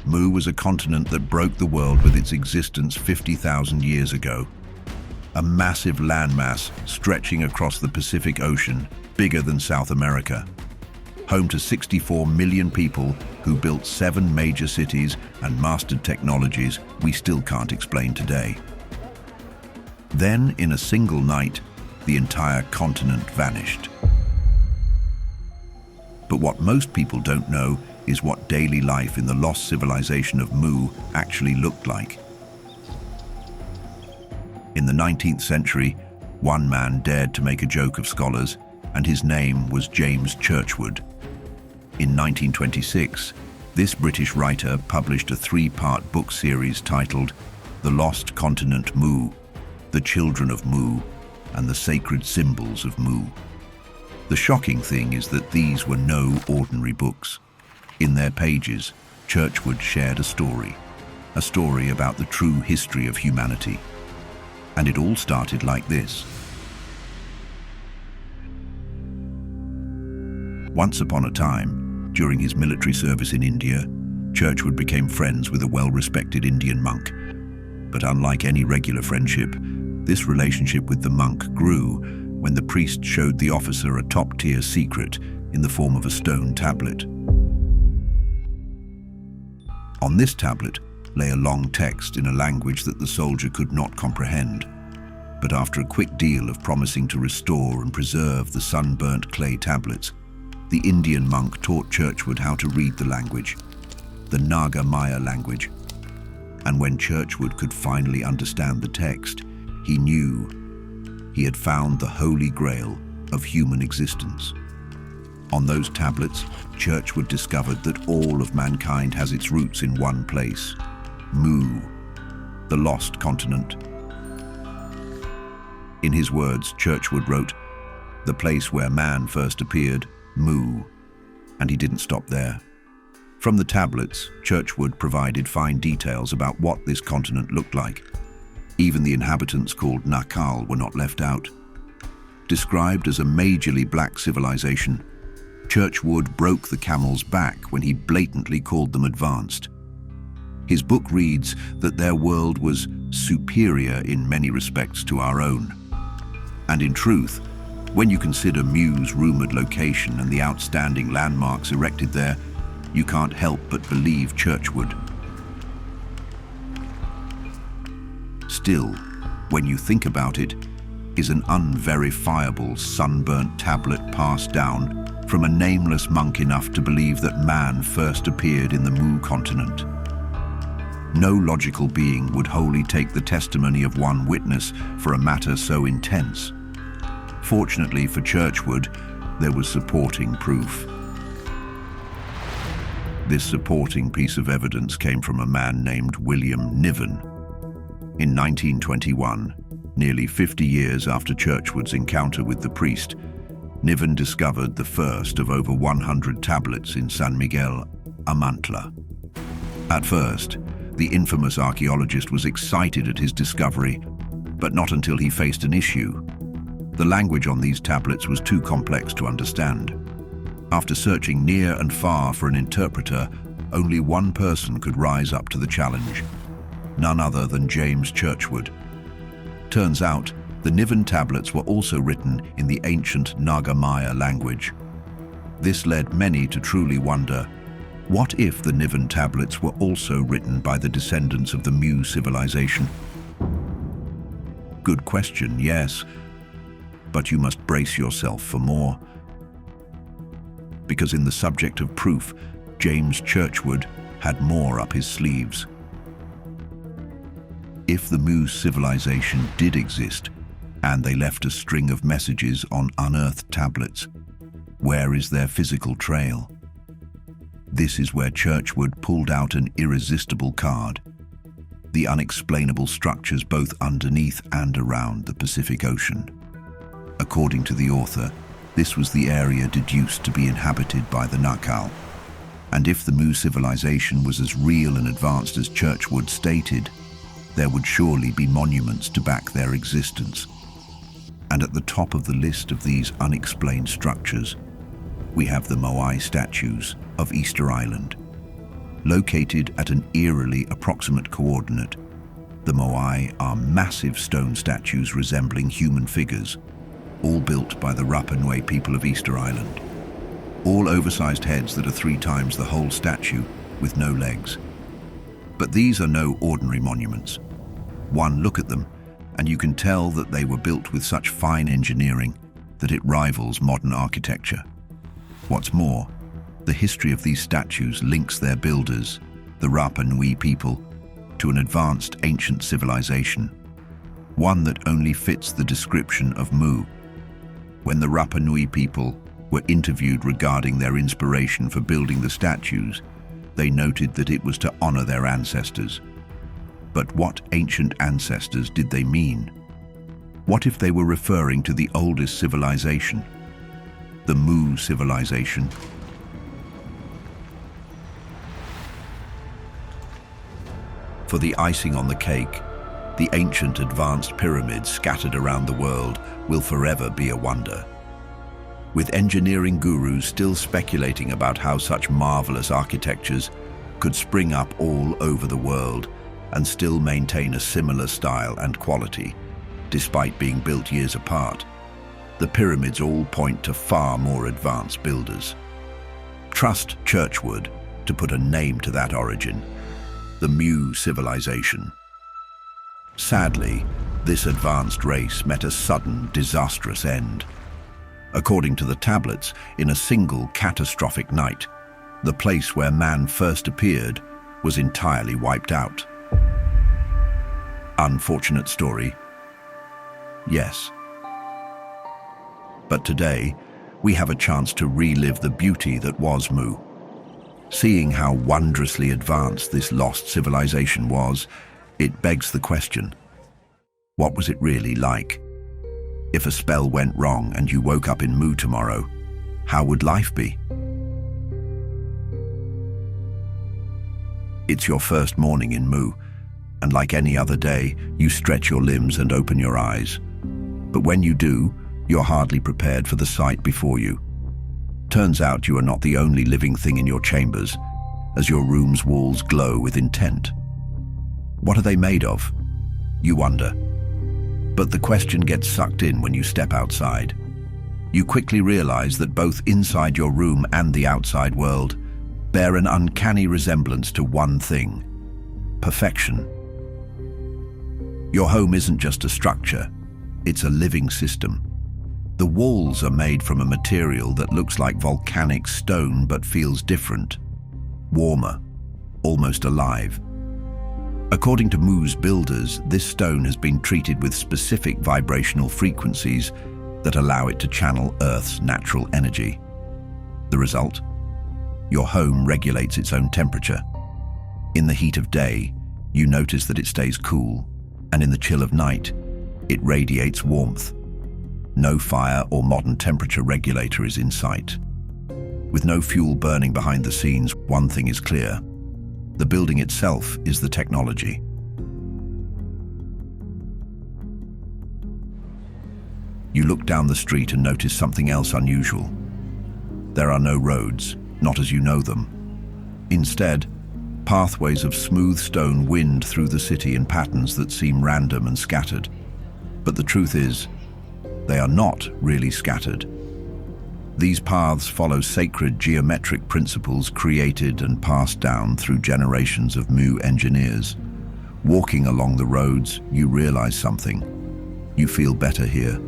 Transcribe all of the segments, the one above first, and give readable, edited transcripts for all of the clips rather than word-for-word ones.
Mu was a continent that broke the world with its existence 50,000 years ago. A massive landmass stretching across the Pacific Ocean, bigger than South America. Home to 64 million people who built 7 major cities and mastered technologies we still can't explain today. Then, in a single night, the entire continent vanished. But what most people don't know is what daily life in the lost civilization of Mu actually looked like. In the 19th century, one man dared to make a joke of scholars, and his name was James Churchward. In 1926, this British writer published a 3-part book series titled The Lost Continent Mu, The Children of Mu, and the Sacred Symbols of Mu. The shocking thing is that these were no ordinary books. In their pages, Churchward shared a story about the true history of humanity. And it all started like this. Once upon a time, during his military service in India, Churchward became friends with a well-respected Indian monk. But unlike any regular friendship, this relationship with the monk grew when the priest showed the officer a top-tier secret in the form of a stone tablet. On this tablet lay a long text in a language that the soldier could not comprehend. But after a quick deal of promising to restore and preserve the sunburnt clay tablets, the Indian monk taught Churchward how to read the language, the Naga Maya language. And when Churchward could finally understand the text, he knew he had found the holy grail of human existence. On those tablets, Churchward discovered that all of mankind has its roots in one place, Mu, the lost continent. In his words, Churchward wrote, "The place where man first appeared, Mu," and he didn't stop there. From the tablets, Churchward provided fine details about what this continent looked like. Even the inhabitants, called Nakal, were not left out. Described as a majorly black civilization, Churchward broke the camel's back when he blatantly called them advanced. His book reads that their world was superior in many respects to our own. And in truth, when you consider Mu's rumored location and the outstanding landmarks erected there, you can't help but believe Churchward. Still, when you think about it, is an unverifiable sunburnt tablet passed down from a nameless monk enough to believe that man first appeared in the Mu continent. No logical being would wholly take the testimony of one witness for a matter so intense. Fortunately for Churchward, there was supporting proof. This supporting piece of evidence came from a man named William Niven. In 1921, nearly 50 years after Churchward's encounter with the priest, Niven discovered the first of over 100 tablets in San Miguel, Amantla. At first, the infamous archaeologist was excited at his discovery, but not until he faced an issue. The language on these tablets was too complex to understand. After searching near and far for an interpreter, only one person could rise up to the challenge, none other than James Churchward. Turns out, the Niven tablets were also written in the ancient Naga Maya language. This led many to truly wonder, what if the Niven tablets were also written by the descendants of the Mu civilization? Good question, yes, but you must brace yourself for more. Because in the subject of proof, James Churchward had more up his sleeves. If the Mu civilization did exist, and they left a string of messages on unearthed tablets, where is their physical trail? This is where Churchward pulled out an irresistible card: the unexplainable structures both underneath and around the Pacific Ocean. According to the author, this was the area deduced to be inhabited by the Nakal. And if the Mu civilization was as real and advanced as Churchward stated, there would surely be monuments to back their existence. And at the top of the list of these unexplained structures, we have the Moai statues of Easter Island. Located at an eerily approximate coordinate, the Moai are massive stone statues resembling human figures, all built by the Rapa Nui people of Easter Island. All oversized heads that are 3 times the whole statue, with no legs. But these are no ordinary monuments. One look at them, and you can tell that they were built with such fine engineering that it rivals modern architecture. What's more, the history of these statues links their builders, the Rapa Nui people, to an advanced ancient civilization, one that only fits the description of Mu. When the Rapa Nui people were interviewed regarding their inspiration for building the statues, they noted that it was to honor their ancestors. But what ancient ancestors did they mean? What if they were referring to the oldest civilization, the Mu civilization? For the icing on the cake, the ancient advanced pyramids scattered around the world will forever be a wonder. With engineering gurus still speculating about how such marvelous architectures could spring up all over the world and still maintain a similar style and quality, despite being built years apart, the pyramids all point to far more advanced builders. Trust Churchwood to put a name to that origin, the Mu civilization. Sadly, this advanced race met a sudden, disastrous end. According to the tablets, in a single catastrophic night, the place where man first appeared was entirely wiped out. Unfortunate story? Yes. But today, we have a chance to relive the beauty that was Mu. Seeing how wondrously advanced this lost civilization was, it begs the question, what was it really like? If a spell went wrong and you woke up in Mu tomorrow, how would life be? It's your first morning in Mu, and like any other day, you stretch your limbs and open your eyes. But when you do, you're hardly prepared for the sight before you. Turns out you are not the only living thing in your chambers, as your room's walls glow with intent. What are they made of? You wonder. But the question gets sucked in when you step outside. You quickly realize that both inside your room and the outside world bear an uncanny resemblance to one thing: perfection. Your home isn't just a structure, it's a living system. The walls are made from a material that looks like volcanic stone but feels different, warmer, almost alive. According to Mu's builders, this stone has been treated with specific vibrational frequencies that allow it to channel Earth's natural energy. The result? Your home regulates its own temperature. In the heat of day, you notice that it stays cool, and in the chill of night, it radiates warmth. No fire or modern temperature regulator is in sight. With no fuel burning behind the scenes, one thing is clear: the building itself is the technology. You look down the street and notice something else unusual. There are no roads, not as you know them. Instead, pathways of smooth stone wind through the city in patterns that seem random and scattered. But the truth is, they are not really scattered. These paths follow sacred geometric principles created and passed down through generations of Mu engineers. Walking along the roads, you realize something. You feel better here.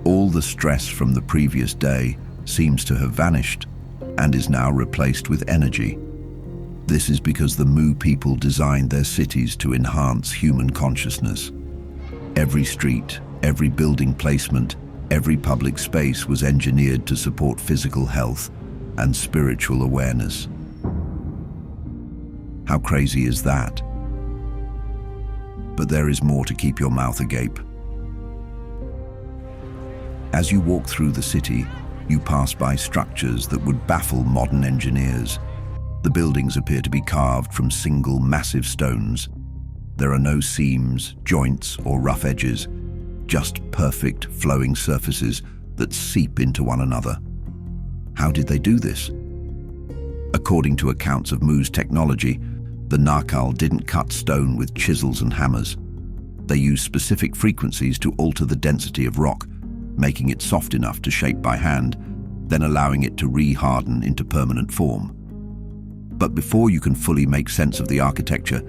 All the stress from the previous day seems to have vanished and is now replaced with energy. This is because the Mu people designed their cities to enhance human consciousness. Every street, every building placement, every public space was engineered to support physical health and spiritual awareness. How crazy is that? But there is more to keep your mouth agape. As you walk through the city, you pass by structures that would baffle modern engineers. The buildings appear to be carved from single massive stones. There are no seams, joints, or rough edges, just perfect flowing surfaces that seep into one another. How did they do this? A According to accounts of Mu's technology, the Narkal didn't cut stone with chisels and hammers. They used specific frequencies to alter the density of rock, making it soft enough to shape by hand, then allowing it to re-harden into permanent form. But before you can fully make sense of the architecture,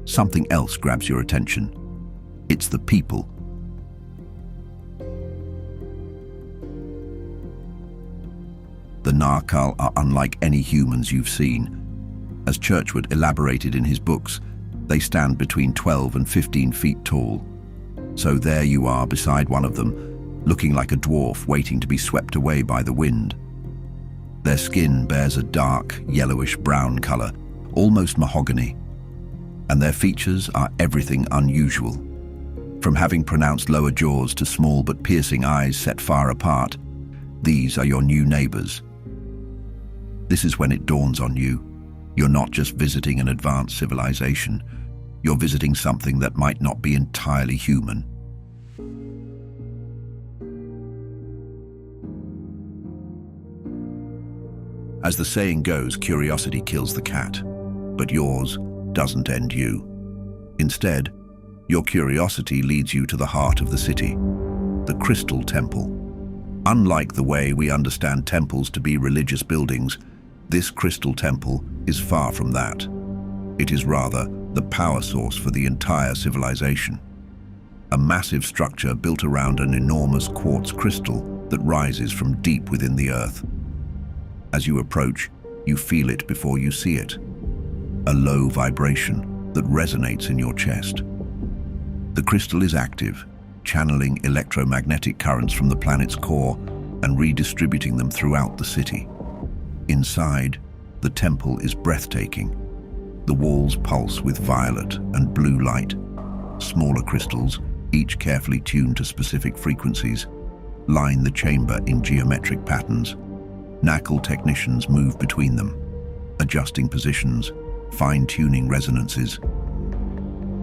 something else grabs your attention. It's the people. The Narkal are unlike any humans you've seen. As Churchward elaborated in his books, they stand between 12 and 15 feet tall. So there you are beside one of them, looking like a dwarf waiting to be swept away by the wind. Their skin bears a dark, yellowish-brown color, almost mahogany, and their features are everything unusual. From having pronounced lower jaws to small but piercing eyes set far apart, these are your new neighbors. This is when it dawns on you. You're not just visiting an advanced civilization, you're visiting something that might not be entirely human. As the saying goes, curiosity kills the cat, but yours doesn't end you. Instead, your curiosity leads you to the heart of the city, the Crystal Temple. Unlike the way we understand temples to be religious buildings, this Crystal Temple is far from that. It is rather the power source for the entire civilization. A massive structure built around an enormous quartz crystal that rises from deep within the earth. As you approach, you feel it before you see it. A low vibration that resonates in your chest. The crystal is active, channeling electromagnetic currents from the planet's core and redistributing them throughout the city. Inside, the temple is breathtaking. The walls pulse with violet and blue light. Smaller crystals, each carefully tuned to specific frequencies, line the chamber in geometric patterns. Knuckle technicians move between them, adjusting positions, fine-tuning resonances.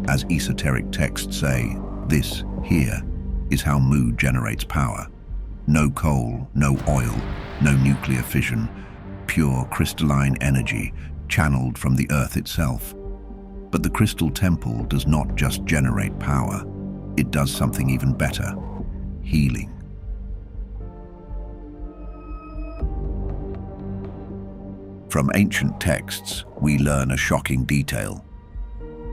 As esoteric texts say, this here is how Mu generates power. No coal, no oil, no nuclear fission, pure crystalline energy channeled from the earth itself. But the Crystal Temple does not just generate power, it does something even better: healing. From ancient texts, we learn a shocking detail.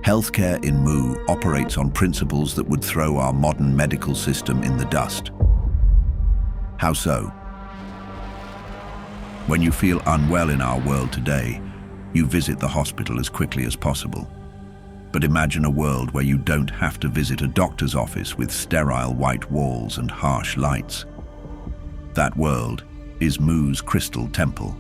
Healthcare in Mu operates on principles that would throw our modern medical system in the dust. How so? When you feel unwell in our world today, you visit the hospital as quickly as possible. But imagine a world where you don't have to visit a doctor's office with sterile white walls and harsh lights. That world is Mu's Crystal Temple.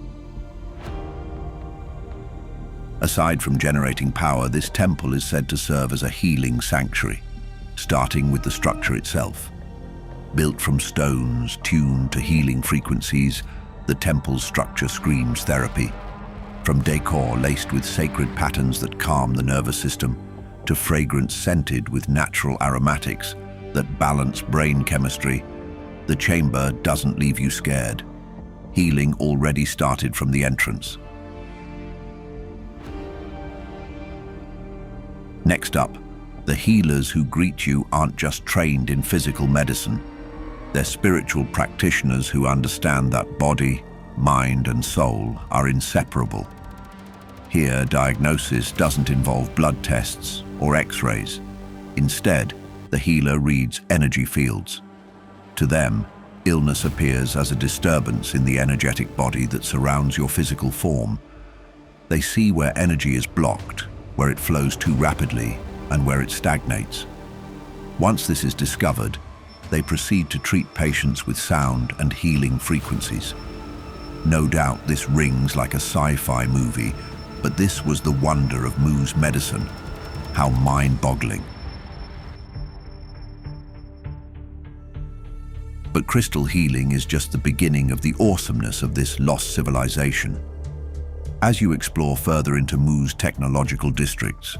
Aside from generating power, this temple is said to serve as a healing sanctuary, starting with the structure itself. Built from stones tuned to healing frequencies, the temple's structure screams therapy. From decor laced with sacred patterns that calm the nervous system, to fragrance scented with natural aromatics that balance brain chemistry, the chamber doesn't leave you scared. Healing already started from the entrance. Next up, the healers who greet you aren't just trained in physical medicine. They're spiritual practitioners who understand that body, mind, and soul are inseparable. Here, diagnosis doesn't involve blood tests or X-rays. Instead, the healer reads energy fields. To them, illness appears as a disturbance in the energetic body that surrounds your physical form. They see where energy is blocked, where it flows too rapidly, and where it stagnates. Once this is discovered, they proceed to treat patients with sound and healing frequencies. No doubt this rings like a sci-fi movie, but this was the wonder of Mu's medicine. How mind-boggling. But crystal healing is just the beginning of the awesomeness of this lost civilization. As you explore further into Mu's technological districts,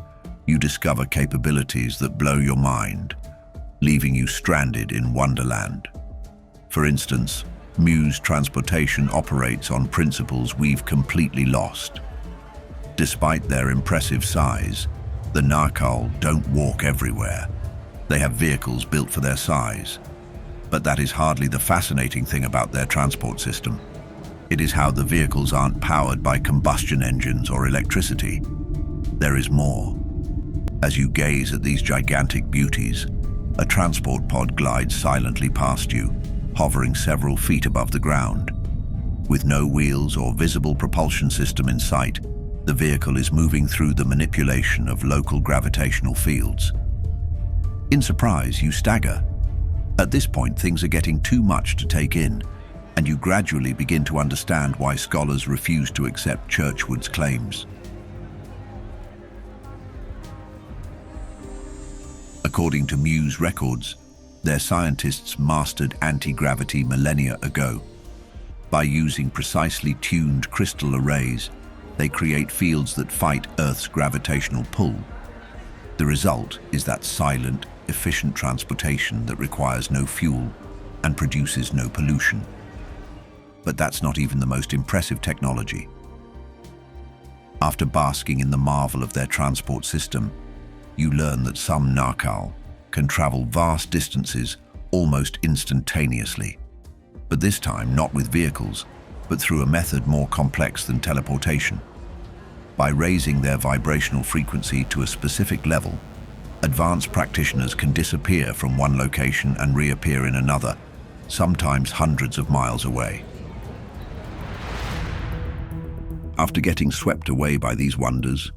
you discover capabilities that blow your mind, leaving you stranded in wonderland. For instance, Mu's transportation operates on principles we've completely lost. Despite their impressive size, the Narcal don't walk everywhere. They have vehicles built for their size. But that is hardly the fascinating thing about their transport system. It is how the vehicles aren't powered by combustion engines or electricity. There is more. As you gaze at these gigantic beauties, a transport pod glides silently past you, hovering several feet above the ground. With no wheels or visible propulsion system in sight, the vehicle is moving through the manipulation of local gravitational fields. In surprise, you stagger. At this point, things are getting too much to take in, and you gradually begin to understand why scholars refuse to accept Churchward's claims. According to Mu's records, their scientists mastered anti-gravity millennia ago. By using precisely tuned crystal arrays, they create fields that fight Earth's gravitational pull. The result is that silent, efficient transportation that requires no fuel and produces no pollution. But that's not even the most impressive technology. After basking in the marvel of their transport system, you learn that some Narcal can travel vast distances almost instantaneously. But this time not with vehicles, but through a method more complex than teleportation. By raising their vibrational frequency to a specific level, advanced practitioners can disappear from one location and reappear in another, sometimes hundreds of miles away. After getting swept away by these wonders,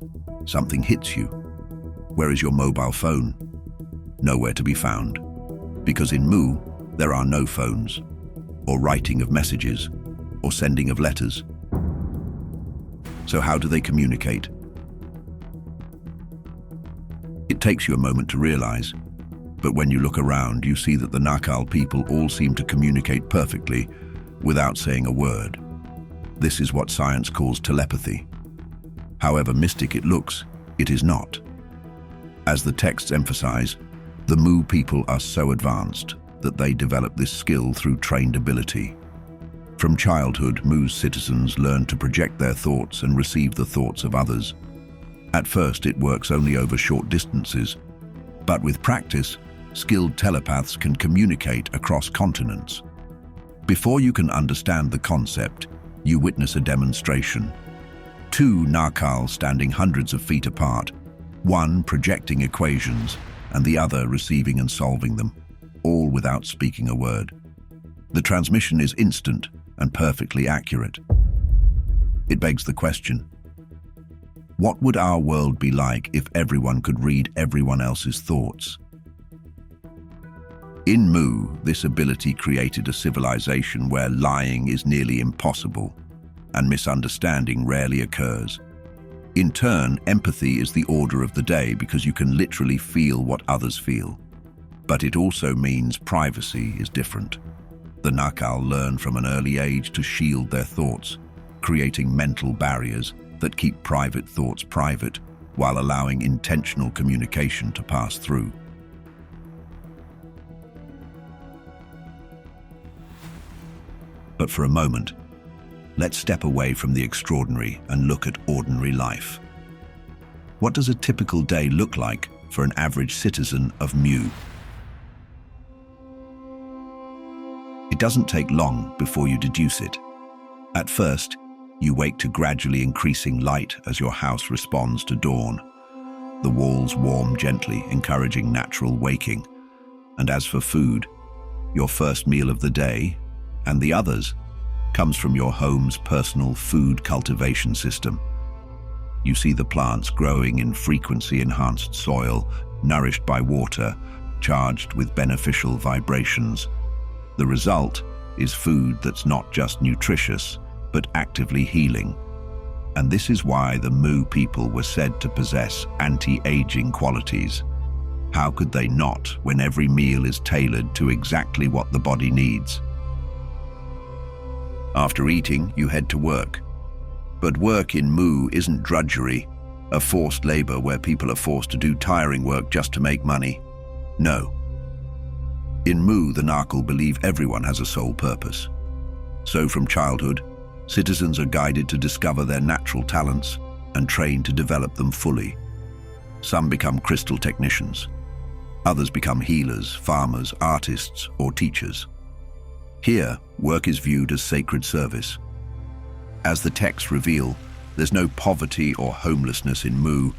something hits you. Where is your mobile phone? Nowhere to be found. Because in Mu, there are no phones, or writing of messages, or sending of letters. So how do they communicate? It takes you a moment to realize, but when you look around, you see that the Narcal people all seem to communicate perfectly without saying a word. This is what science calls telepathy. However mystic it looks, it is not. As the texts emphasize, the Mu people are so advanced that they develop this skill through trained ability. From childhood, Mu's citizens learn to project their thoughts and receive the thoughts of others. At first, it works only over short distances, but with practice, skilled telepaths can communicate across continents. Before you can understand the concept, you witness a demonstration. Two Narcal standing hundreds of feet apart, one projecting equations and the other receiving and solving them, all without speaking a word. The transmission is instant and perfectly accurate. It begs the question, what would our world be like if everyone could read everyone else's thoughts? In Mu, this ability created a civilization where lying is nearly impossible and misunderstanding rarely occurs. In turn, empathy is the order of the day because you can literally feel what others feel. But it also means privacy is different. The Narcal learn from an early age to shield their thoughts, creating mental barriers that keep private thoughts private while allowing intentional communication to pass through. But for a moment, let's step away from the extraordinary and look at ordinary life. What does a typical day look like for an average citizen of Mu? It doesn't take long before you deduce it. At first, you wake to gradually increasing light as your house responds to dawn. The walls warm gently, encouraging natural waking. And as for food, your first meal of the day, and the others, comes from your home's personal food cultivation system. You see the plants growing in frequency-enhanced soil, nourished by water, charged with beneficial vibrations. The result is food that's not just nutritious, but actively healing. And this is why the Mu people were said to possess anti-aging qualities. How could they not when every meal is tailored to exactly what the body needs? After eating, you head to work. But work in Mu isn't drudgery, a forced labor where people are forced to do tiring work just to make money. No. In Mu, the Narcal believe everyone has a sole purpose. So from childhood, citizens are guided to discover their natural talents and trained to develop them fully. Some become crystal technicians. Others become healers, farmers, artists, or teachers. Here, work is viewed as sacred service. As the texts reveal, there's no poverty or homelessness in Mu,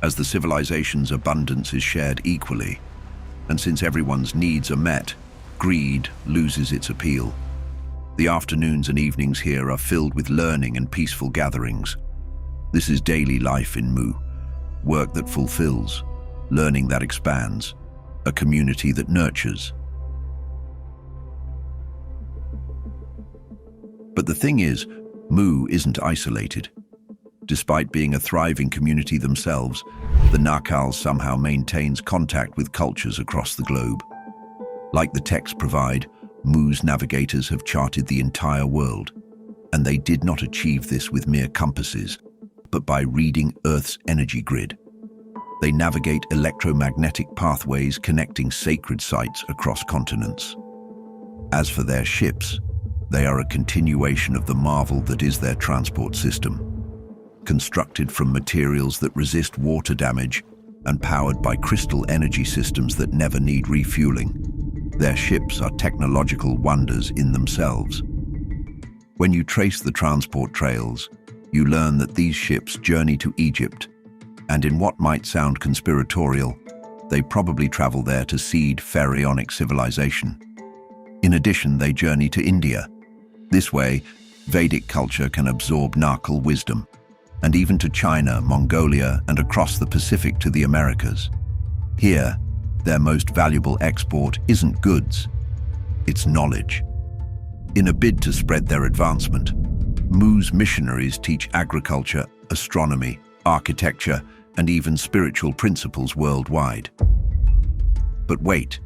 as the civilization's abundance is shared equally. And since everyone's needs are met, greed loses its appeal. The afternoons and evenings here are filled with learning and peaceful gatherings. This is daily life in Mu, work that fulfills, learning that expands, a community that nurtures. But the thing is, Mu isn't isolated. Despite being a thriving community themselves, the Nakal somehow maintains contact with cultures across the globe. Like the texts provide, Mu's navigators have charted the entire world, and they did not achieve this with mere compasses, but by reading Earth's energy grid. They navigate electromagnetic pathways connecting sacred sites across continents. As for their ships, they are a continuation of the marvel that is their transport system. Constructed from materials that resist water damage and powered by crystal energy systems that never need refueling, their ships are technological wonders in themselves. When you trace the transport trails, you learn that these ships journey to Egypt, and in what might sound conspiratorial, they probably travel there to seed pharaonic civilization. In addition, they journey to India. This way, Vedic culture can absorb Nakal wisdom, and even to China, Mongolia, and across the Pacific to the Americas. Here, their most valuable export isn't goods, it's knowledge. In a bid to spread their advancement, Mu's missionaries teach agriculture, astronomy, architecture, and even spiritual principles worldwide. But wait,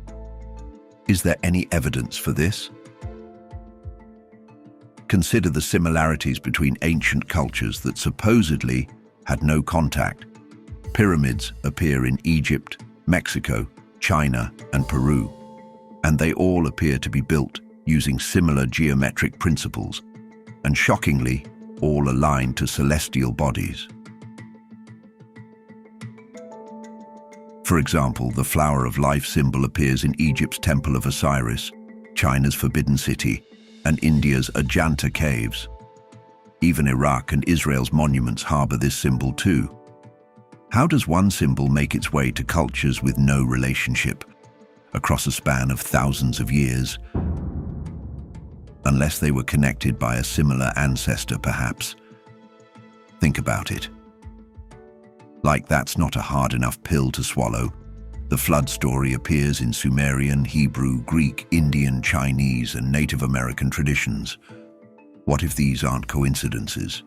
is there any evidence for this? Consider the similarities between ancient cultures that supposedly had no contact. Pyramids appear in Egypt, Mexico, China, and Peru, and they all appear to be built using similar geometric principles, and shockingly, all aligned to celestial bodies. For example, the flower of life symbol appears in Egypt's Temple of Osiris, China's Forbidden City, and India's Ajanta caves. Even Iraq and Israel's monuments harbor this symbol too. How does one symbol make its way to cultures with no relationship, across a span of thousands of years? Unless they were connected by a similar ancestor, perhaps. Think about it. Like that's not a hard enough pill to swallow. The flood story appears in Sumerian, Hebrew, Greek, Indian, Chinese, and Native American traditions. What if these aren't coincidences?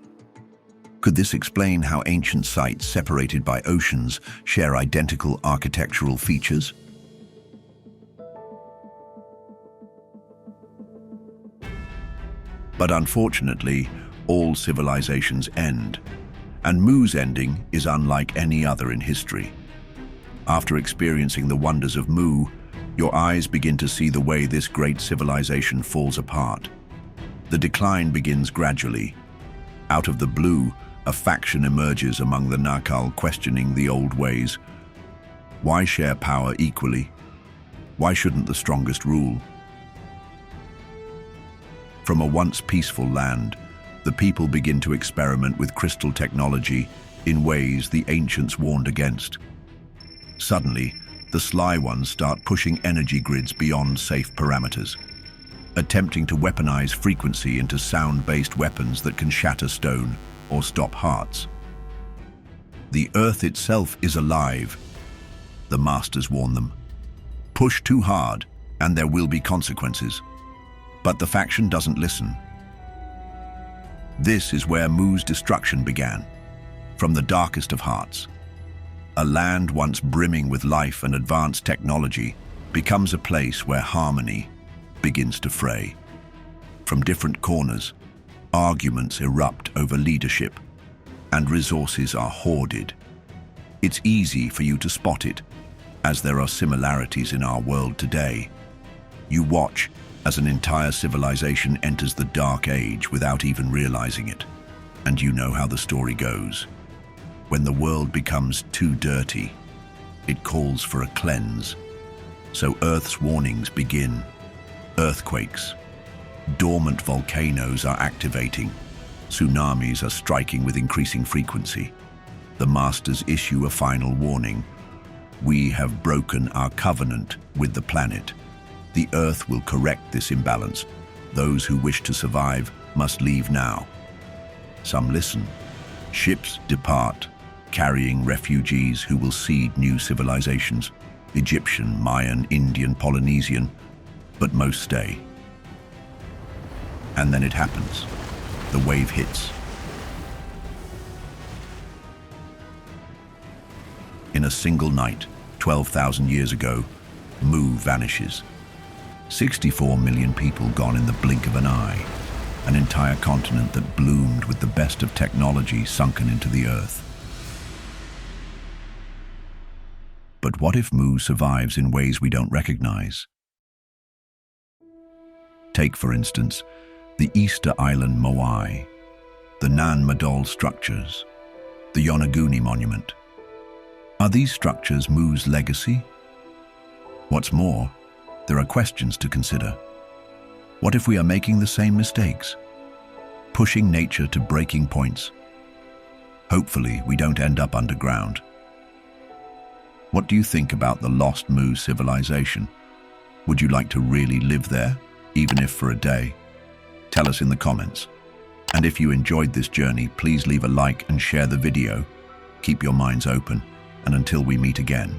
Could this explain how ancient sites separated by oceans share identical architectural features? But unfortunately, all civilizations end, and Mu's ending is unlike any other in history. After experiencing the wonders of Mu, your eyes begin to see the way this great civilization falls apart. The decline begins gradually. Out of the blue, a faction emerges among the Nakal, questioning the old ways. Why share power equally? Why shouldn't the strongest rule? From a once peaceful land, the people begin to experiment with crystal technology in ways the ancients warned against. Suddenly, the sly ones start pushing energy grids beyond safe parameters, attempting to weaponize frequency into sound-based weapons that can shatter stone or stop hearts. The Earth itself is alive, the masters warn them. Push too hard, and there will be consequences. But the faction doesn't listen. This is where Mu's destruction began, from the darkest of hearts. A land once brimming with life and advanced technology becomes a place where harmony begins to fray. From different corners, arguments erupt over leadership, and resources are hoarded. It's easy for you to spot it, as there are similarities in our world today. You watch as an entire civilization enters the Dark Age without even realizing it. And you know how the story goes. When the world becomes too dirty, it calls for a cleanse. So Earth's warnings begin. Earthquakes. Dormant volcanoes are activating. Tsunamis are striking with increasing frequency. The Masters issue a final warning. We have broken our covenant with the planet. The Earth will correct this imbalance. Those who wish to survive must leave now. Some listen. Ships depart, carrying refugees who will seed new civilizations. Egyptian, Mayan, Indian, Polynesian, but most stay. And then it happens. The wave hits. In a single night, 12,000 years ago, Mu vanishes. 64 million people gone in the blink of an eye. An entire continent that bloomed with the best of technology sunken into the earth. But what if Mu survives in ways we don't recognize? Take, for instance, the Easter Island Moai, the Nan Madol structures, the Yonaguni Monument. Are these structures Mu's legacy? What's more, there are questions to consider. What if we are making the same mistakes? Pushing nature to breaking points? Hopefully, we don't end up underground. What do you think about the lost Mu civilization? Would you like to really live there, even if for a day? Tell us in the comments. And if you enjoyed this journey, please leave a like and share the video. Keep your minds open, and until we meet again,